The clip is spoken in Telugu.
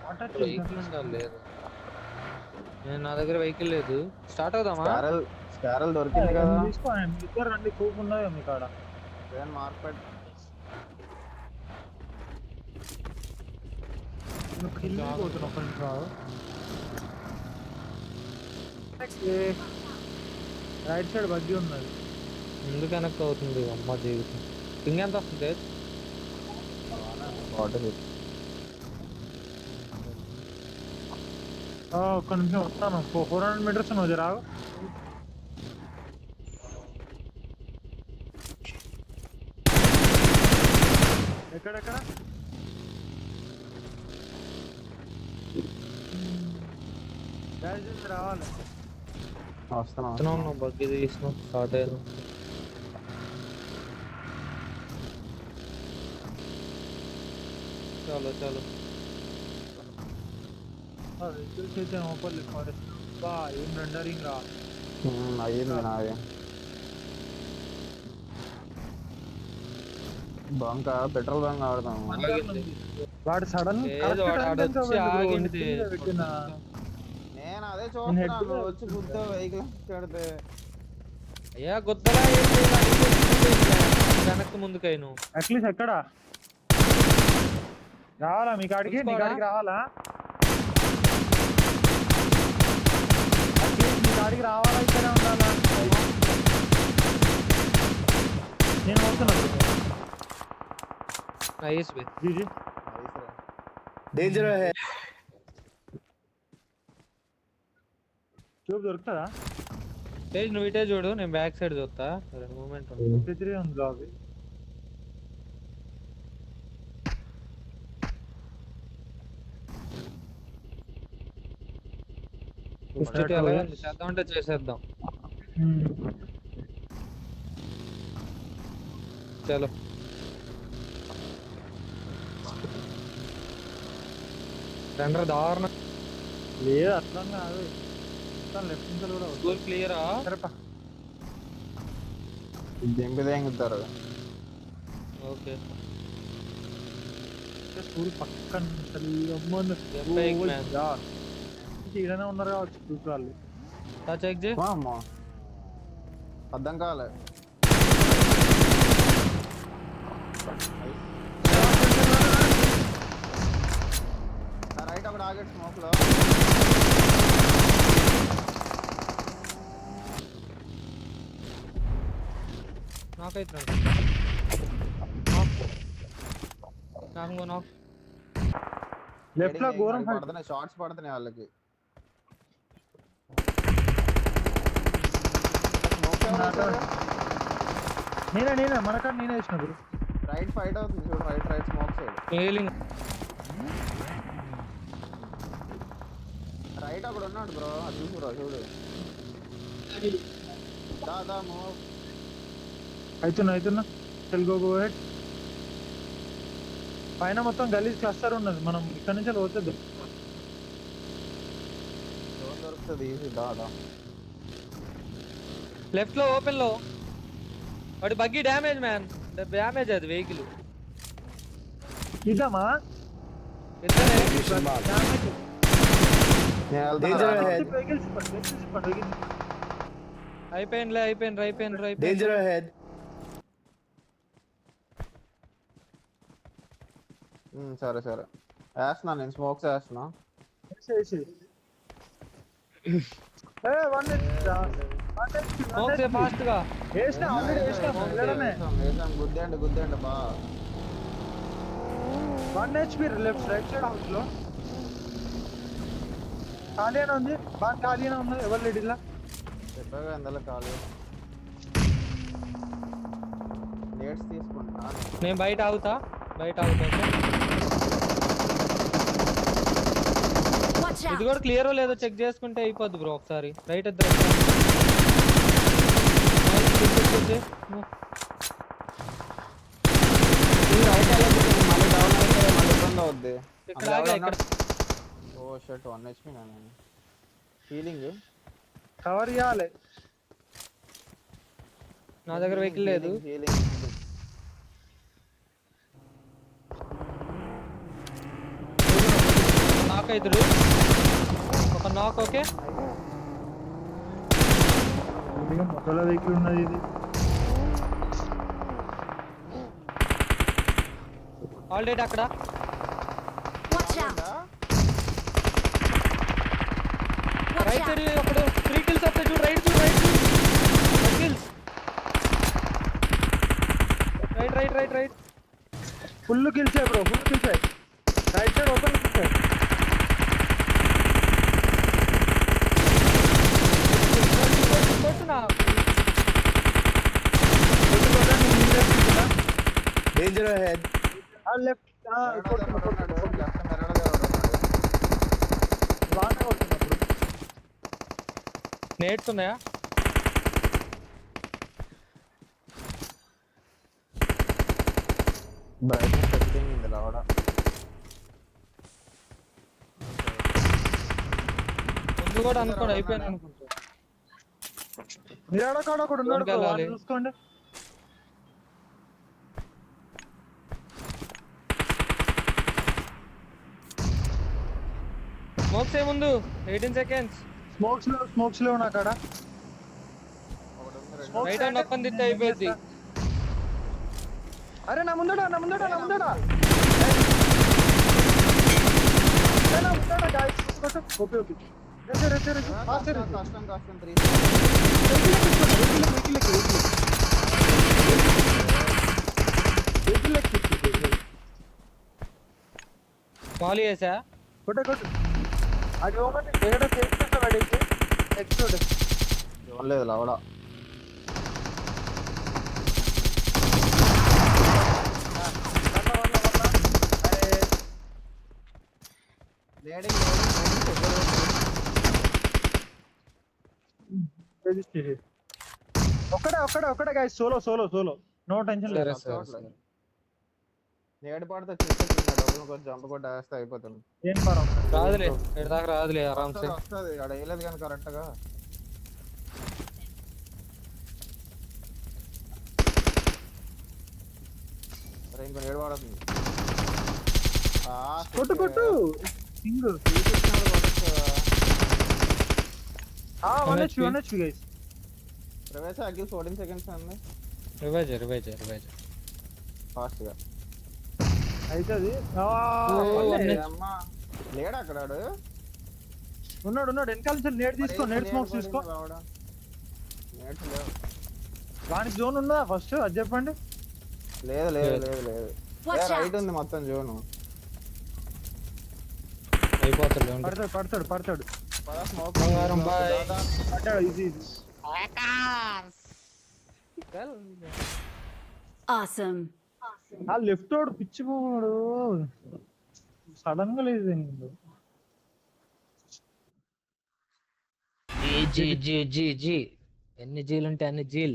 వాటర్ వెహికల్ ఉండాలి లేదు నా దగ్గర వెహికల్ లేదు స్టార్ట్ అవుదామా స్కారల్ దొరికింది కదా తీసుకోండి మీ ఇద్దరు రండి కూపు ఉన్నాయో మీ కాడ మార్కెట్ కిల్ పోతున్నా ఒక నిమిషం రైట్ సైడ్ బగ్గి ఉన్నది ఎందుకు వెనక్కి అవుతుంది అమ్మ జీవితం ఇంకెంత వస్తుంది ఒక్క నిమిషం వస్తాను 400 మీటర్స్ నువ్వు రావు ఎక్కడెక్కడ రావాలి వస్తున్నాం బగ్గి తీసిన స్టార్ట్ అయ్యాను చలో చలో వెహికల్స్ అయితే ఓపెన్ ఫారెస్ట్ బా ఏం రెండరింగ్ రా అయ్యింది నాది బంక్ పెట్రోల్ బంక్ ఆడదాం వాడు సడన్ నేను అదే చూస్తున్నాను వచ్చి గుద్ద వెహికల్ పెడితే అయ్యా గుద్దలా వెనక్కి ముందుకైను అట్లీస్ట్ ఎక్కడ రావాలా మీ కాడికి నీ కాడికి రావాలా అట్లీస్ట్ మీ కాడికి రావాలా ఇక్కడే ఉండాలా నేను వస్తున్నాను నైస్ బే జీజీ డేంజర్ హై ట్యూబ్ దొరుకుతుందా తేజ్ నువ్వు ఇటే చూడు నేను బ్యాక్ సైడ్ చూస్తా మూమెంట్ ఉంది లాబీ చేద్దాం అంటే చేసేద్దాం చలో రెండర్ దారుణం లేదు అట్లా కాదు లెఫ్ట్ నుంచి కూడా స్కూల్ క్లియరా సరేపా దింపుతారు ఓకే స్కూల్ పక్కన ఇక్కడనే ఉన్నారు కావచ్చు స్కూల్ వాళ్ళు చెక్ చేయి అమ్మా అర్థం కాలే రైట్ అక్కడ ఆగేట్ స్మోక్ లో నాకైతే లెఫ్ట్ లో ఘోరం పడుతున్నాయి షార్ట్స్ పడుతున్నాయి వాళ్ళకి నేనే మనకాడ నేనే వేసిన గురు రైట్ ఫైట్ అవుతుంది చూడు right smoke side feeling right అక్కడ ఉన్నాడు బ్రో అది చూసు బ్రో చూడు దా మూవ్ అవుతున్నా తెలుగు హెడ్ పైన మొత్తం గలీజ్ క్లస్టర్ ఉన్నది మనం ఇక్కడ నుంచి పోతుంది దొరుకుతుంది ఈజీ దా లెఫ్ట్ లో ఓపెన్ లో వాడి బగ్గి డ్యామేజ్ మ్యాన్ డ్యామేజ్ అది వెహికల్ ఇద్దామా అయిపోయింది డేంజర్ హెడ్ సరే వేస్తున్నా నేను స్మోక్స్ వేస్తున్నా ఫాస్ట్ గా గుద్దేండి బా 1 HP left right side house లో ఖాళీనే ఉంది బాగా ఖాళీనే ఉంది ఎవరు లేడు ఇలా చెప్పగా ఎందులో ఖాళీ నేట్స్ తీసుకుంటా నేను బయట ఆగుతా ఇది కూడా క్లియర్ లేదో చెక్ చేసుకుంటే అయిపోద్ది బ్రో ఒకసారి రైట్ ఇద్దరు ఓ షర్ట్ 1 HP ఫీలింగ్ కవర్ చేయాలి నా దగ్గర వెహికల్ లేదు నాక్ అవుతాడు. ఒక నాక్. ఓకే మొదల వెహికల్ ఉన్నది ఇది. ఆల్రెడీ అక్కడ Watch out! Watch right out! Side అప్పుడు 3 కిల్స్ వస్తాయి చూడు. Right kills. రైట్ ఫుల్ కిల్సే బ్రో, ఫుల్ కిల్సే. రైట్ సైడ్ ఓపెన్ కిల్సే. కొట్టునా. Danger head. లెఫ్ట్ బాగానే కొడుతున్నప్పుడు. నేట్స్ ఉన్నాయా? బయట పెట్టింది లావడ. ముందు కూడా అనుకోండి అయిపోయాను అనుకుంటా. మీరు కాడ ఒకడు ఉన్నాడు bro, వెళ్ళాలి. వాడిని చూసుకోండి. స్మోక్స్ ముందు 18 సెకండ్స్. స్మోక్స్ లో ఉన్నా కాడ. రైట్ హ్యాండ్ ఒక్కని తిట్టి అయిపోయింది. అరే నా ముందడా guys. ఓకే కష్టం 3 మాలి వేసా. కొట్టు అది ఒకటి ఎక్కడ చేస్తా వాడికి ఎక్స్ట్రా లేదు లావడ. ఒక్కడే guys, సోలో నో టెన్షన్ లేదు. నేడు పడితే చూస్తే డబ్బులు కొంచెం జంప్ కొట్టి వేస్తే అయిపోతుంది. ఏం పరం రాదులే ఇక్కడ దాకా రాదులే ఆరామ్సే. వస్తుంది అక్కడ వేయలేదు కానీ కరెక్ట్ గా. అరే ఇంకో నేడు పడుతుంది. కొట్టు సింగ్. 1 HP guys. ప్రవేశ అఖిల్ 14 సెకండ్స్ అండి. రివైజ్ ఫాస్ట్ గా అయితది. అమ్మా లేడా అక్కడ ఉన్నాడు వెనకాల నుంచి నేట్ తీసుకో. నేట్ స్మోక్స్ తీసుకో. వానికి జోన్ ఉందా ఫస్ట్ అది చెప్పండి. లేదు Watch రైట్ out! ఉంది మొత్తం జోన్. అయిపోతాడు. పడతాడు. బంగారం బాయ్. పడ్డాడు. ఈజీ. Awesome! ఆ లెఫ్ట్ వాడు పిచ్చి పోడు సడన్ గా లేదు. జీ ఎన్ని జీలు ఉంటే అన్ని జీలు.